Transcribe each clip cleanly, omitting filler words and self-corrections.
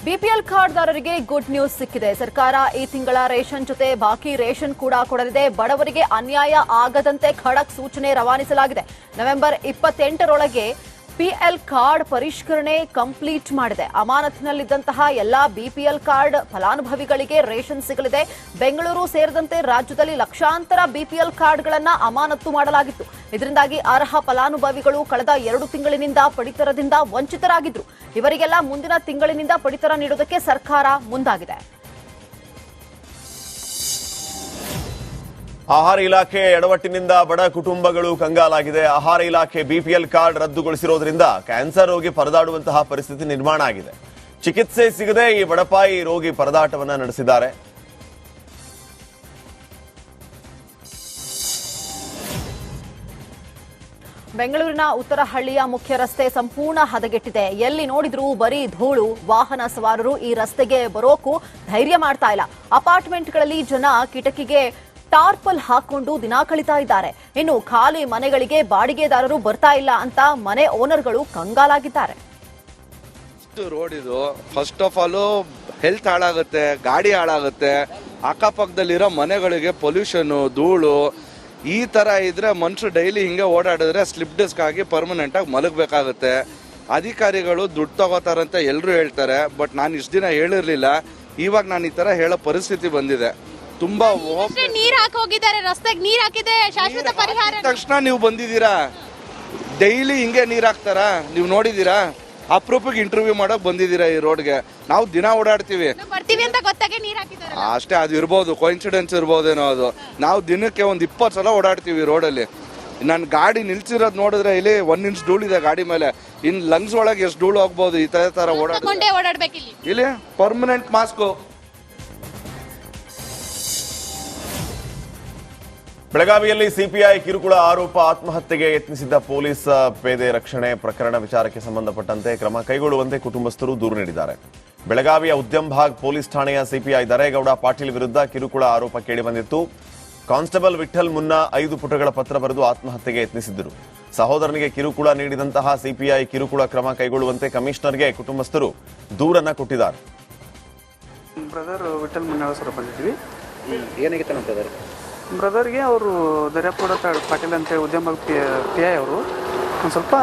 BPL ಕಾರ್ಡ್ದಾರರಿಗೆ good news ಸಿಕ್ಕಿದೆ. ಸರ್ಕಾರ ಈ ತಿಂಗಳ ರೇಷನ್ ಜೊತೆ ಬಾಕಿ ರೇಷನ್ ಕೂಡ ಕೊಡಲಿದೆ. ಬಡವರಿಗೆ ಅನ್ಯಾಯ ಆಗದಂತೆ ಖಡಕ್ ಸೂಚನೆ ರವಾನಿಸಲಾಗಿದೆ. ನವೆಂಬರ್ 28ರೊಳಗೆ ಪಿಎಲ್ ಕಾರ್ಡ್ ಪರಿಷ್ಕರಣೆ ಕಂಪ್ಲೀಟ್ ಮಾಡಿದೆ. ಅಮಾನತಿನಲ್ಲಿದ್ದಂತಹ ಎಲ್ಲಾ ಬಿಪಿಎಲ್ ಕಾರ್ಡ್ ಫಲಾನುಭವಿಗಳಿಗೆ ರೇಷನ್ ಸಿಗಲಿದೆ. ಬೆಂಗಳೂರು ಸೇರಿದಂತೆ ರಾಜ್ಯದಲ್ಲಿ ಲಕ್ಷಾಂತರ ಬಿಪಿಎಲ್ ಕಾರ್ಡ್ಗಳನ್ನು ಅಮಾನತು ಮಾಡಲಾಗಿತ್ತು. ಇದರಿಂದಾಗಿ ಅರ್ಹ ಫಲಾನುಭವಿಗಳು ಕಳೆದ 2 ತಿಂಗಳಿನಿಂದ ಪಡಿತರದಿಂದ ವಂಚಿತರಾಗಿದ್ರು. ಇವರಿಗೆಲ್ಲ ಮುಂದಿನ ತಿಂಗಳಿನಿಂದ ಪಡಿತರ ನೀಡುವುದಕ್ಕೆ ಸರ್ಕಾರ ಮುಂದಾಗಿದೆ. ಆಹಾರ ಇಲಾಖೆ ಎಡವಟ್ಟಿನಿಂದ ಬಡ ಕುಟುಂಬಗಳು ಕಂಗಾಲಾಗಿದೆ. ಆಹಾರ ಇಲಾಖೆ ಬಿಪಿಎಲ್ ಕಾರ್ಡ್ ರದ್ದುಗೊಳಿಸಿರೋದ್ರಿಂದ ಕ್ಯಾನ್ಸರ್ ರೋಗಿ ಪರದಾಡುವಂತಹ ಪರಿಸ್ಥಿತಿ ನಿರ್ಮಾಣ ಆಗಿದೆ. ಚಿಕಿತ್ಸೆ ಸಿಗದೆ ಈ ಬಡಪಾಯಿ ರೋಗಿ ಪರದಾಟವನ್ನ ನಡೆಸಿದ್ದಾರೆ. ಬೆಂಗಳೂರಿನ ಉತ್ತರಹಳ್ಳಿಯ ಮುಖ್ಯ ರಸ್ತೆ ಸಂಪೂರ್ಣ ಹದಗೆಟ್ಟಿದೆ. ಎಲ್ಲಿ ನೋಡಿದ್ರೂ ಬರೀ ಧೂಳು. ವಾಹನ ಸವಾರರು ಈ ರಸ್ತೆಗೆ ಬರೋಕು ಧೈರ್ಯ ಮಾಡ್ತಾ ಇಲ್ಲ. ಅಪಾರ್ಟ್ಮೆಂಟ್ಗಳಲ್ಲಿ ಜನ ಕಿಟಕಿಗೆ ಟಾರ್ಪಲ್ ಹಾಕೊಂಡು ದಿನ ಕಳೀತಾ ಇದ್ದಾರೆ. ಇನ್ನು ಖಾಲಿ ಮನೆಗಳಿಗೆ ಬಾಡಿಗೆದಾರರು ಬರ್ತಾ ಇಲ್ಲ ಅಂತ ಮನೆ ಓನರ್ಗಳು ಕಂಗಾಲಾಗಿದ್ದಾರೆ. ರೋಡ್ ಇದು ಫಸ್ಟ್ ಆಫ್ ಆಲ್ ಹೆಲ್ತ್ ಹಾಳಾಗುತ್ತೆ, ಗಾಡಿ ಹಾಳಾಗುತ್ತೆ, ಅಕ್ಕಪಕ್ಕದಲ್ಲಿರೋ ಮನೆಗಳಿಗೆ ಪೊಲ್ಯೂಷನ್, ಧೂಳು ಈ ತರ ಇದ್ರೆ ಮನುಷ್ಯರು ಡೈಲಿ ಹಿಂಗೆ ಓಡಾಡಿದ್ರೆ ಸ್ಲಿಪ್ ಡಿಸ್ಕ್ ಆಗಿ ಪರ್ಮನೆಂಟ್ ಆಗಿ ಮಲಗಬೇಕಾಗುತ್ತೆ. ಅಧಿಕಾರಿಗಳು ದುಡ್ಡು ತಗೋತಾರಂತ ಎಲ್ಲರೂ ಹೇಳ್ತಾರೆ, ಬಟ್ ನಾನು ಇಷ್ಟು ದಿನ ಹೇಳಿರ್ಲಿಲ್ಲ. ಇವಾಗ ನಾನು ಈ ತರ ಹೇಳೋ ಪರಿಸ್ಥಿತಿ ಬಂದಿದೆ. ತುಂಬಾ ನೀರ್ ಹಾಕೋಗಿದ್ದಾರೆ, ರಸ್ತೆಗೆ ನೀರ್ ಹಾಕಿದೆ, ಶಾಶ್ವತ ಪರಿಹಾರ ತಕ್ಷಣ ನೀವು ಬಂದಿದ್ದೀರಾ? ಡೈಲಿ ಹಿಂಗೆ ನೀರ್ ಹಾಕ್ತಾರ? ನೀವು ನೋಡಿದೀರಾ? ಅಪ್ರೂಪಕ್ಕೆ ಇಂಟರ್ವ್ಯೂ ಮಾಡಕ್ ಬಂದಿದ್ದೀರಾ ಈ ರೋಡ್ಗೆ? ನಾವು ದಿನ ಓಡಾಡ್ತೀವಿ, ಬರ್ತೀವಿ ಅಂತ ಗೊತ್ತಾಗೆ ನೀರ್ ಹಾಕಿದ್ದಾರೆ ಅಷ್ಟೇ. ಅದು ಇರ್ಬೋದು, ಕೋಇನ್ಸಿಡೆನ್ಸ್ ಇರ್ಬೋದೇನೋ. ಅದು ನಾವು ದಿನಕ್ಕೆ 20 ಸಲ ಓಡಾಡ್ತೀವಿ ರೋಡಲ್ಲಿ. ನನ್ನ ಗಾಡಿ ನಿಲ್ಸಿರೋದು ನೋಡಿದ್ರೆ ಇಲ್ಲಿ 1 ಇಂಚ್ ಧೂಳಿದೆ ಗಾಡಿ ಮೇಲೆ. ಇನ್ ಲಂಗ್ಸ್ ಒಳಗೆ ಎಷ್ಟು ಧೂಳು ಹೋಗ್ಬೋದು ಈ ತರ ಓಡಾಡ್ಬೇಕು. ಇಲ್ಲಿ ಪರ್ಮನೆಂಟ್ ಮಾಸ್ಕ್. ಬೆಳಗಾವಿಯಲ್ಲಿ ಸಿಪಿಐ ಕಿರುಕುಳ ಆರೋಪ, ಆತ್ಮಹತ್ಯೆಗೆ ಯತ್ನಿಸಿದ್ದ ಪೊಲೀಸ್ ಪೇದೆ ರಕ್ಷಣೆ ಪ್ರಕರಣ ವಿಚಾರಕ್ಕೆ ಸಂಬಂಧಪಟ್ಟಂತೆ ಕ್ರಮ ಕೈಗೊಳ್ಳುವಂತೆ ಕುಟುಂಬಸ್ಥರು ದೂರು ನೀಡಿದ್ದಾರೆ. ಬೆಳಗಾವಿಯ ಉದ್ಯಮಭಾಗ್ ಪೊಲೀಸ್ ಠಾಣೆಯ ಸಿಪಿಐ ದರೇಗೌಡ ಪಾಟೀಲ್ ವಿರುದ್ಧ ಕಿರುಕುಳ ಆರೋಪ ಕೇಳಿಬಂದಿತ್ತು. ಕಾನ್ಸ್ಟೇಬಲ್ ವಿಠಲ್ ಮುನ್ನ 5 ಪುಟಗಳ ಪತ್ರ ಬರೆದು ಆತ್ಮಹತ್ಯೆಗೆ ಯತ್ನಿಸಿದ್ದರು. ಸಹೋದರನಿಗೆ ಕಿರುಕುಳ ನೀಡಿದಂತಹ ಸಿಪಿಐ ಕಿರುಕುಳ ಕ್ರಮ ಕೈಗೊಳ್ಳುವಂತೆ ಕಮಿಷನರ್ಗೆ ಕುಟುಂಬಸ್ಥರು ದೂರನ್ನ ಕೊಟ್ಟಿದ್ದಾರೆ. ಬ್ರದರ್ ವಿಠಲ್ ಮುನ್ನ ಸರ್ ಬಂದಿದ್ವಿ. ಏನಾಗಿತ್ತು ಬ್ರದರ್? ಬ್ರದರ್ಗೆ ಅವರು ದರ್ಯಾಪುರ ಪಾಟೀಲ್ ಅಂತ ಉದ್ಯಮ ಪಿ ಐ ಅವರು ಒಂದು ಸ್ವಲ್ಪ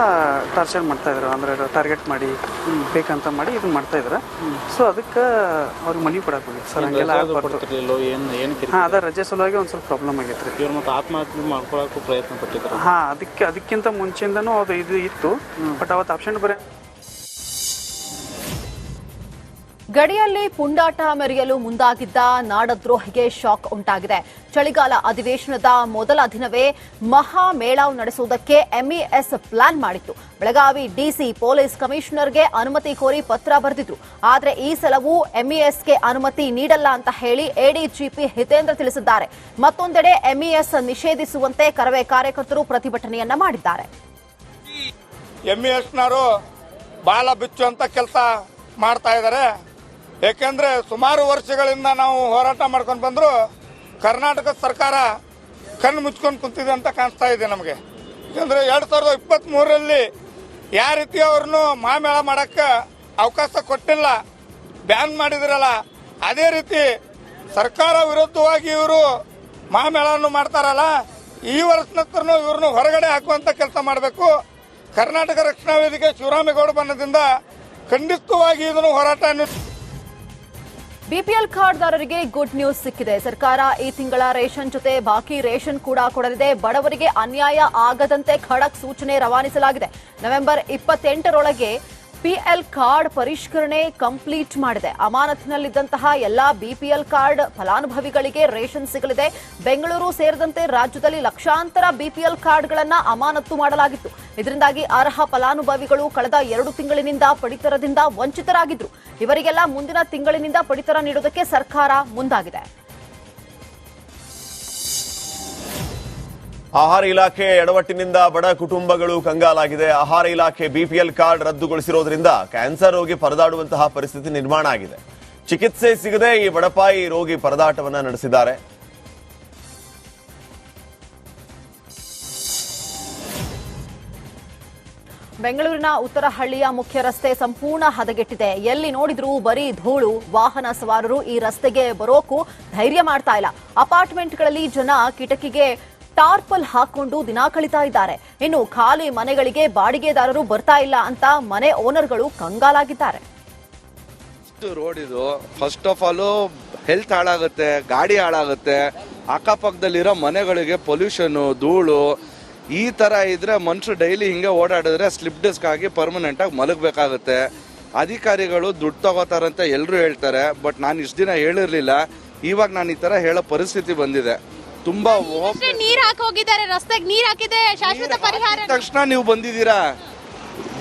ಟಾರ್ಚರ್ ಮಾಡ್ತಾಯಿದ್ರು. ಅಂದರೆ ಟಾರ್ಗೆಟ್ ಮಾಡಿ ಬೇಕಂತ ಮಾಡಿ ಇದನ್ನ ಮಾಡ್ತಾಯಿದ್ರು. ಸೊ ಅದಕ್ಕೆ ಅವ್ರಿಗೆ ಮನಿ ಕೊಡಕ್ಕೆ ಹೋಗಿ ಸರ್ ಹಂಗೆಲ್ಲ ಹಾಂ, ಅದ ರಜೆ ಸಲುವಾಗಿ ಒಂದು ಸ್ವಲ್ಪ ಪ್ರಾಬ್ಲಮ್ ಆಗೈತೆ ರೀ. ಇವ್ರು ಮತ್ತೆ ಆತ್ಮಹತ್ಯೆ ಮಾಡ್ಕೊಳಕ್ಕೂ ಪ್ರಯತ್ನ ಪಟ್ಟಿದ್ರು. ಹಾಂ, ಅದಕ್ಕಿಂತ ಮುಂಚೆಯಿಂದನೂ ಅದು ಇದು ಇತ್ತು. ಬಟ್ ಅವತ್ತು ಆಪ್ಷನ್ ಬರೀ ಗಡಿಯಲ್ಲಿ ಪುಂಡಾಟ ಮೆರೆಯಲು ಮುಂದಾಗಿದ್ದ ನಾಡದ್ರೋಹಿಗೆ ಶಾಕ್ ಉಂಟಾಗಿದೆ. ಚಳಿಗಾಲ ಅಧಿವೇಶನದ ಮೊದಲ ದಿನವೇ ಮಹಾ ಮೇಳಾವ್ ನಡೆಸುವುದಕ್ಕೆ ಎಂಇಎಸ್ ಪ್ಲಾನ್ ಮಾಡಿತ್ತು. ಬೆಳಗಾವಿ ಡಿಸಿ ಪೊಲೀಸ್ ಕಮಿಷನರ್ಗೆ ಅನುಮತಿ ಕೋರಿ ಪತ್ರ ಬರೆದಿದ್ರು. ಆದರೆ ಈ ಸಲವೂ ಎಂಇಎಸ್ಗೆ ಅನುಮತಿ ನೀಡಲ್ಲ ಅಂತ ಹೇಳಿ ಎಡಿಜಿಪಿ ಹಿತೇಂದ್ರ ತಿಳಿಸಿದ್ದಾರೆ. ಮತ್ತೊಂದೆಡೆ ಎಂಇಎಸ್ ನಿಷೇಧಿಸುವಂತೆ ಕರವೇ ಕಾರ್ಯಕರ್ತರು ಪ್ರತಿಭಟನೆಯನ್ನ ಮಾಡಿದ್ದಾರೆ. ಎಂಇಎಸ್ನವರು ಬಾಲ ಬಿಚ್ಚುವಂತ ಕೆಲಸ ಮಾಡ್ತಾ ಇದ್ದಾರೆ. ಯಾಕೆಂದ್ರೆ ಸುಮಾರು ವರ್ಷಗಳಿಂದ ನಾವು ಹೋರಾಟ ಮಾಡ್ಕೊಂಡು ಬಂದ್ರು ಕರ್ನಾಟಕ ಸರ್ಕಾರ ಕಣ್ಣು ಮುಚ್ಕೊಂಡು ಕುಂತಿದೆ ಅಂತ ಕಾಣಿಸ್ತಾ ಇದೆ ನಮಗೆ. ಯಾಕಂದ್ರೆ 2023ರಲ್ಲಿ ಯಾವ ರೀತಿ ಅವ್ರನ್ನು ಮಹಾಮೇಳ ಮಾಡಕ್ಕೆ ಅವಕಾಶ ಕೊಟ್ಟಿಲ್ಲ, ಬ್ಯಾನ್ ಮಾಡಿದ್ರಲ್ಲ, ಅದೇ ರೀತಿ ಸರ್ಕಾರ ವಿರುದ್ಧವಾಗಿ ಇವರು ಮಹಾಮೇಳವನ್ನು ಮಾಡ್ತಾರಲ್ಲ, ಈ ವರ್ಷನೂ ಇವ್ರನ್ನು ಹೊರಗಡೆ ಹಾಕುವಂತ ಕೆಲಸ ಮಾಡಬೇಕು. ಕರ್ನಾಟಕ ರಕ್ಷಣಾ ವೇದಿಕೆ ಶಿವರಾಮೇಗೌಡ ಬಣ್ಣದಿಂದ ಖಂಡಿತವಾಗಿ ಇದನ್ನು ಹೋರಾಟ. ಬಿಪಿಎಲ್ ಕಾರ್ಡ್ದಾರರಿಗೆ ಗುಡ್ ನ್ಯೂಸ್ ಸಿಕ್ಕಿದೆ. ಸರ್ಕಾರ ಈ ತಿಂಗಳ ರೇಷನ್ ಜೊತೆ ಬಾಕಿ ರೇಷನ್ ಕೂಡ ಕೊಡಲಿದೆ. ಬಡವರಿಗೆ ಅನ್ಯಾಯ ಆಗದಂತೆ ಖಡಕ್ ಸೂಚನೆ ರವಾನಿಸಲಾಗಿದೆ. ನವೆಂಬರ್ 28ರೊಳಗೆ ಪಿಎಲ್ ಕಾರ್ಡ್ ಪರಿಷ್ಕರಣೆ ಕಂಪ್ಲೀಟ್ ಮಾಡಿದೆ. ಅಮಾನತಿನಲ್ಲಿದ್ದಂತಹ ಎಲ್ಲಾ ಬಿಪಿಎಲ್ ಕಾರ್ಡ್ ಫಲಾನುಭವಿಗಳಿಗೆ ರೇಷನ್ ಸಿಗಲಿದೆ. ಬೆಂಗಳೂರು ಸೇರಿದಂತೆ ರಾಜ್ಯದಲ್ಲಿ ಲಕ್ಷಾಂತರ ಬಿಪಿಎಲ್ ಕಾರ್ಡ್ಗಳನ್ನು ಅಮಾನತು ಮಾಡಲಾಗಿತ್ತು. ಇದರಿಂದಾಗಿ ಅರ್ಹ ಫಲಾನುಭವಿಗಳು ಕಳೆದ 2 ತಿಂಗಳಿನಿಂದ ಪಡಿತರದಿಂದ ವಂಚಿತರಾಗಿದ್ರು. ಇವರಿಗೆಲ್ಲ ಮುಂದಿನ ತಿಂಗಳಿನಿಂದ ಪಡಿತರ ನೀಡುವುದಕ್ಕೆ ಸರ್ಕಾರ ಮುಂದಾಗಿದೆ. ಆಹಾರ ಇಲಾಖೆ ಎಡವಟ್ಟಿನಿಂದ ಬಡ ಕುಟುಂಬಗಳು ಕಂಗಾಲಾಗಿದೆ. ಆಹಾರ ಇಲಾಖೆ ಬಿಪಿಎಲ್ ಕಾರ್ಡ್ ರದ್ದುಗೊಳಿಸಿರೋದ್ರಿಂದ ಕ್ಯಾನ್ಸರ್ ರೋಗಿ ಪರದಾಡುವಂತಹ ಪರಿಸ್ಥಿತಿ ನಿರ್ಮಾಣ ಆಗಿದೆ. ಚಿಕಿತ್ಸೆ ಸಿಗದೆ ಈ ಬಡಪಾಯಿ ರೋಗಿ ಪರದಾಟವನ್ನ ನಡೆಸಿದ್ದಾರೆ. ಬೆಂಗಳೂರಿನ ಉತ್ತರಹಳ್ಳಿಯ ಮುಖ್ಯ ರಸ್ತೆ ಸಂಪೂರ್ಣ ಹದಗೆಟ್ಟಿದೆ. ಎಲ್ಲಿ ನೋಡಿದ್ರೂ ಬರೀ ಧೂಳು. ವಾಹನ ಸವಾರರು ಈ ರಸ್ತೆಗೆ ಬರೋಕು ಧೈರ್ಯ ಮಾಡ್ತಾ ಇಲ್ಲ. ಅಪಾರ್ಟ್ಮೆಂಟ್ಗಳಲ್ಲಿ ಜನ ಕಿಟಕಿಗೆ ಟಾರ್ಪಲ್ ಹಾಕೊಂಡು ದಿನ ಕಳೀತಾ ಇದ್ದಾರೆ. ಇನ್ನು ಖಾಲಿ ಮನೆಗಳಿಗೆ ಬಾಡಿಗೆದಾರರು ಬರ್ತಾ ಇಲ್ಲ ಅಂತ ಮನೆ ಓನರ್ಗಳು ಕಂಗಾಲಾಗಿದ್ದಾರೆ. ರೋಡ್ ಇದು ಫಸ್ಟ್ ಆಫ್ ಆಲ್ ಹೆಲ್ತ್ ಹಾಳಾಗುತ್ತೆ, ಗಾಡಿ ಹಾಳಾಗುತ್ತೆ, ಅಕ್ಕಪಕ್ಕದಲ್ಲಿರೋ ಮನೆಗಳಿಗೆ ಪೊಲ್ಯೂಷನ್, ಧೂಳು. ಈ ತರ ಇದ್ರೆ ಮನುಷ್ಯರು ಡೈಲಿ ಹಿಂಗೆ ಓಡಾಡಿದ್ರೆ ಸ್ಲಿಪ್ ಡಿಸ್ಕ್ ಆಗಿ ಪರ್ಮನೆಂಟ್ ಆಗಿ ಮಲಗಬೇಕಾಗುತ್ತೆ. ಅಧಿಕಾರಿಗಳು ದುಡ್ಡು ತಗೋತಾರಂತ ಎಲ್ಲರೂ ಹೇಳ್ತಾರೆ, ಬಟ್ ನಾನು ಇಷ್ಟು ದಿನ ಹೇಳಿರ್ಲಿಲ್ಲ. ಇವಾಗ ನಾನು ಈ ತರ ಹೇಳೋ ಪರಿಸ್ಥಿತಿ ಬಂದಿದೆ. ತುಂಬಾ ನೀರ್ ಹಾಕಿ ಹೋಗಿದ್ದಾರೆ, ರಸ್ತೆಗೆ ನೀರ್ ಹಾಕಿದೆ, ಶಾಶ್ವತ ಪರಿಹಾರ. ತಕ್ಷಣ ನೀವು ಬಂದಿದ್ದೀರಾ?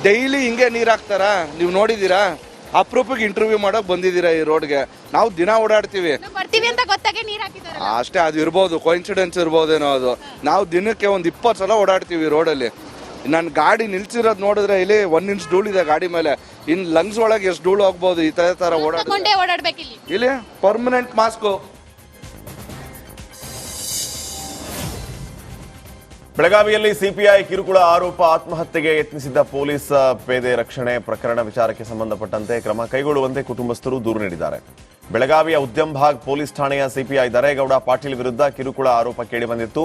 ಡೈಲಿ ಹಿಂಗೆ ನೀರ್ ಹಾಕ್ತಾರಾ? ನೀವು ನೋಡಿದೀರಾ? ಅಪ್ರೂಪಕ್ಕೆ ಇಂಟರ್ವ್ಯೂ ಮಾಡಕ್ ಬಂದಿದ್ದೀರಾ ಈ ರೋಡ್ಗೆ? ನಾವು ದಿನ ಓಡಾಡ್ತೀವಿ, ಬರ್ತೀವಿ ಅಂತ ಗೊತ್ತಾಗೆ ನೀರ್ ಹಾಕಿದ್ದಾರೆ ಅಷ್ಟೇ. ಅದು ಇರ್ಬೋದು, ಕೋಇನ್ಸಿಡೆನ್ಸ್ ಇರ್ಬೋದೇನೋ. ಅದು ನಾವು ದಿನಕ್ಕೆ 20 ಸಲ ಓಡಾಡ್ತೀವಿ ರೋಡಲ್ಲಿ. ನನ್ನ ಗಾಡಿ ನಿಲ್ಸಿರೋದು ನೋಡಿದ್ರೆ ಇಲ್ಲಿ 1 ಇಂಚ್ ಧೂಳಿದೆ ಗಾಡಿ ಮೇಲೆ. ಇನ್ ಲಂಗ್ಸ್ ಒಳಗೆ ಎಷ್ಟು ಧೂಳು ಹೋಗ್ಬೋದು ಈ ತರ ಓಡಾಡ್ಬೇಕಿಲ್ಲಿ. ಇಲ್ಲಿ ಪರ್ಮನೆಂಟ್ ಮಾಸ್ಕ್. ಬೆಳಗಾವಿಯಲ್ಲಿ ಸಿಪಿಐ ಕಿರುಕುಳ ಆರೋಪ ಆತ್ಮಹತ್ಯೆಗೆ ಯತ್ನಿಸಿದ್ದ ಪೊಲೀಸ್ ಪೇದೆ ರಕ್ಷಣೆ ಪ್ರಕರಣ ವಿಚಾರಕ್ಕೆ ಸಂಬಂಧಪಟ್ಟಂತೆ ಕ್ರಮ ಕೈಗೊಳ್ಳುವಂತೆ ಕುಟುಂಬಸ್ಥರು ದೂರು ನೀಡಿದ್ದಾರೆ. ಬೆಳಗಾವಿಯ ಉದ್ಯಮಭಾಗ್ ಪೊಲೀಸ್ ಠಾಣೆಯ ಸಿಪಿಐ ದರೇಗೌಡ ಪಾಟೀಲ್ ವಿರುದ್ಧ ಕಿರುಕುಳ ಆರೋಪ ಕೇಳಿಬಂದಿತ್ತು.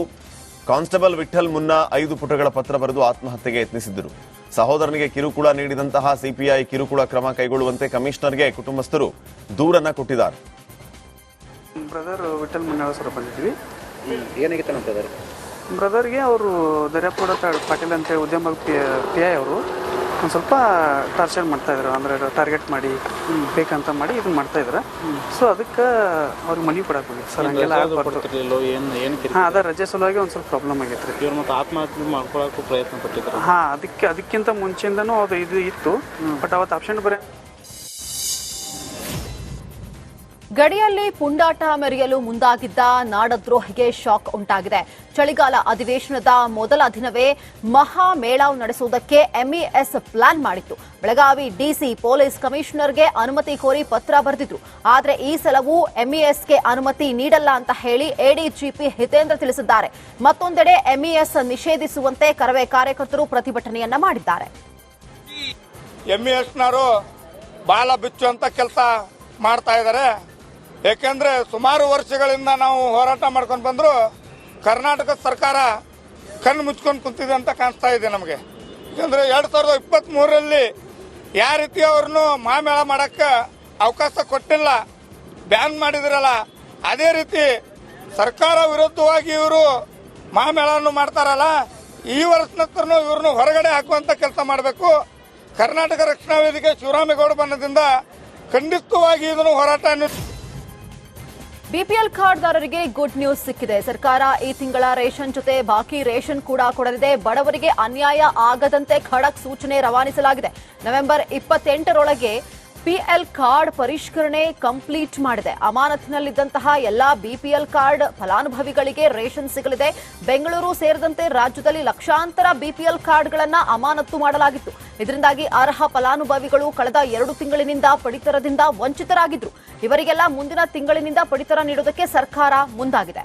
ಕಾನ್ಸ್ಟೇಬಲ್ ವಿಠಲ್ ಮುನ್ನ 5 ಪುಟಗಳ ಪತ್ರ ಬರೆದು ಆತ್ಮಹತ್ಯೆಗೆ ಯತ್ನಿಸಿದ್ದರು. ಸಹೋದರನಿಗೆ ಕಿರುಕುಳ ನೀಡಿದಂತಹ ಸಿಪಿಐ ಕಿರುಕುಳ ಕ್ರಮ ಕೈಗೊಳ್ಳುವಂತೆ ಕಮಿಷನರ್ಗೆ ಕುಟುಂಬಸ್ಥರು ದೂರನ್ನ ಕೊಟ್ಟಿದ್ದಾರೆ. ಬ್ರದರ್ ವಿಠಲ್ ಮುನ್ನಾಳ ಸರ್ ಬಂದಿದ್ವಿ. ಏನಾಗಿತ್ತು ಬ್ರದರ್ಗೆ ಅವರು ದರ್ಯಾಪುರ ಪಾಟೀಲ್ ಅಂತ ಉದ್ಯಮ ಪಿ ಐ ಅವರು ಒಂದು ಸ್ವಲ್ಪ ಟಾರ್ಚರ್ ಮಾಡ್ತಾಯಿದ್ರು. ಅಂದರೆ ಟಾರ್ಗೆಟ್ ಮಾಡಿ ಬೇಕಂತ ಮಾಡಿ ಇದನ್ನ ಮಾಡ್ತಾಯಿದ್ರು. ಸೊ ಅದಕ್ಕೆ ಅವ್ರಿಗೆ ಮನಿ ಕೊಡಕ್ಕೆ ಹೋಗಿತ್ತು ಸರ್. ಹಂಗೆಲ್ಲ ಹಾಂ, ಅದ ರಜೆ ಸಲುವಾಗಿ ಒಂದು ಸ್ವಲ್ಪ ಪ್ರಾಬ್ಲಮ್ ಆಗೈತೆ ರೀ. ಮತ್ತು ಆತ್ಮಹತ್ಯೆ ಮಾಡ್ಕೊಳಕ್ಕೂ ಪ್ರಯತ್ನ ಪಟ್ಟಿದ್ರು. ಹಾಂ, ಅದಕ್ಕಿಂತ ಮುಂಚೆಯಿಂದನೂ ಅದು ಇದು ಇತ್ತು. ಬಟ್ ಅವತ್ತು ಆಪ್ಷನ್ ಬರೀ ಗಡಿಯಲ್ಲಿ ಪುಂಡಾಟ ಮೆರೆಯಲು ಮುಂದಾಗಿದ್ದ ನಾಡದ್ರೋಹಿಗೆ ಶಾಕ್ ಉಂಟಾಗಿದೆ. ಚಳಿಗಾಲ ಅಧಿವೇಶನದ ಮೊದಲ ದಿನವೇ ಮಹಾ ಮೇಳಾವ್ ನಡೆಸುವುದಕ್ಕೆ ಎಂಇಎಸ್ ಪ್ಲಾನ್ ಮಾಡಿತ್ತು. ಬೆಳಗಾವಿ ಡಿಸಿ ಪೊಲೀಸ್ ಕಮಿಷನರ್ಗೆ ಅನುಮತಿ ಕೋರಿ ಪತ್ರ ಬರೆದಿದ್ರು. ಆದರೆ ಈ ಸಲವೂ ಎಂಇಎಸ್ಗೆ ಅನುಮತಿ ನೀಡಲ್ಲ ಅಂತ ಹೇಳಿ ಎಡಿಜಿಪಿ ಹಿತೇಂದ್ರ ತಿಳಿಸಿದ್ದಾರೆ. ಮತ್ತೊಂದೆಡೆ ಎಂಇಎಸ್ ನಿಷೇಧಿಸುವಂತೆ ಕರವೇ ಕಾರ್ಯಕರ್ತರು ಪ್ರತಿಭಟನೆಯನ್ನ ಮಾಡಿದ್ದಾರೆ. ಎಂಇಎಸ್ನವರು ಬಾಲ ಬಿಚ್ಚುವಂತ ಕೆಲಸ ಮಾಡ್ತಾ ಇದ್ದಾರೆ. ಏಕೆಂದ್ರೆ ಸುಮಾರು ವರ್ಷಗಳಿಂದ ನಾವು ಹೋರಾಟ ಮಾಡ್ಕೊಂಡು ಬಂದ್ರು ಕರ್ನಾಟಕ ಸರ್ಕಾರ ಕಣ್ಣು ಮುಚ್ಕೊಂಡು ಕುಂತಿದೆ ಅಂತ ಕಾಣಿಸ್ತಾ ಇದೆ ನಮಗೆ. ಯಾಕಂದ್ರೆ 2023ರಲ್ಲಿ ಯಾವ ರೀತಿ ಅವ್ರನ್ನು ಮಹಾಮೇಳ ಮಾಡಕ್ಕೆ ಅವಕಾಶ ಕೊಟ್ಟಿಲ್ಲ, ಬ್ಯಾನ್ ಮಾಡಿದ್ರಲ್ಲ, ಅದೇ ರೀತಿ ಸರ್ಕಾರ ವಿರುದ್ಧವಾಗಿ ಇವರು ಮಹಾಮೇಳವನ್ನು ಮಾಡ್ತಾರಲ್ಲ, ಈ ವರ್ಷನೂ ಇವ್ರನ್ನು ಹೊರಗಡೆ ಹಾಕುವಂತ ಕೆಲಸ ಮಾಡಬೇಕು. ಕರ್ನಾಟಕ ರಕ್ಷಣಾ ವೇದಿಕೆ ಶಿವರಾಮೇಗೌಡ ಬಣ್ಣದಿಂದ ಖಂಡಿತವಾಗಿ ಇದನ್ನು ಹೋರಾಟ. ಬಿಪಿಎಲ್ ಕಾರ್ಡ್ದಾರರಿಗೆ ಗುಡ್ ನ್ಯೂಸ್ ಸಿಕ್ಕಿದೆ. ಸರ್ಕಾರ ಈ ತಿಂಗಳ ರೇಷನ್ ಜೊತೆ ಬಾಕಿ ರೇಷನ್ ಕೂಡ ಕೊಡಲಿದೆ. ಬಡವರಿಗೆ ಅನ್ಯಾಯ ಆಗದಂತೆ ಖಡಕ್ ಸೂಚನೆ ರವಾನಿಸಲಾಗಿದೆ. ನವೆಂಬರ್ 28ರೊಳಗೆ ಪಿಎಲ್ ಕಾರ್ಡ್ ಪರಿಷ್ಕರಣೆ ಕಂಪ್ಲೀಟ್ ಮಾಡಿದೆ. ಅಮಾನತಿನಲ್ಲಿದ್ದಂತಹ ಎಲ್ಲಾ ಬಿಪಿಎಲ್ ಕಾರ್ಡ್ ಫಲಾನುಭವಿಗಳಿಗೆ ರೇಷನ್ ಸಿಗಲಿದೆ. ಬೆಂಗಳೂರು ಸೇರಿದಂತೆ ರಾಜ್ಯದಲ್ಲಿ ಲಕ್ಷಾಂತರ ಬಿಪಿಎಲ್ ಕಾರ್ಡ್ಗಳನ್ನು ಅಮಾನತು ಮಾಡಲಾಗಿತ್ತು. ಇದರಿಂದಾಗಿ ಅರ್ಹ ಫಲಾನುಭವಿಗಳು ಕಳೆದ 2 ತಿಂಗಳಿನಿಂದ ಪಡಿತರದಿಂದ ವಂಚಿತರಾಗಿದ್ರು. ಇವರಿಗೆಲ್ಲ ಮುಂದಿನ ತಿಂಗಳಿನಿಂದ ಪಡಿತರ ನೀಡುವುದಕ್ಕೆ ಸರ್ಕಾರ ಮುಂದಾಗಿದೆ.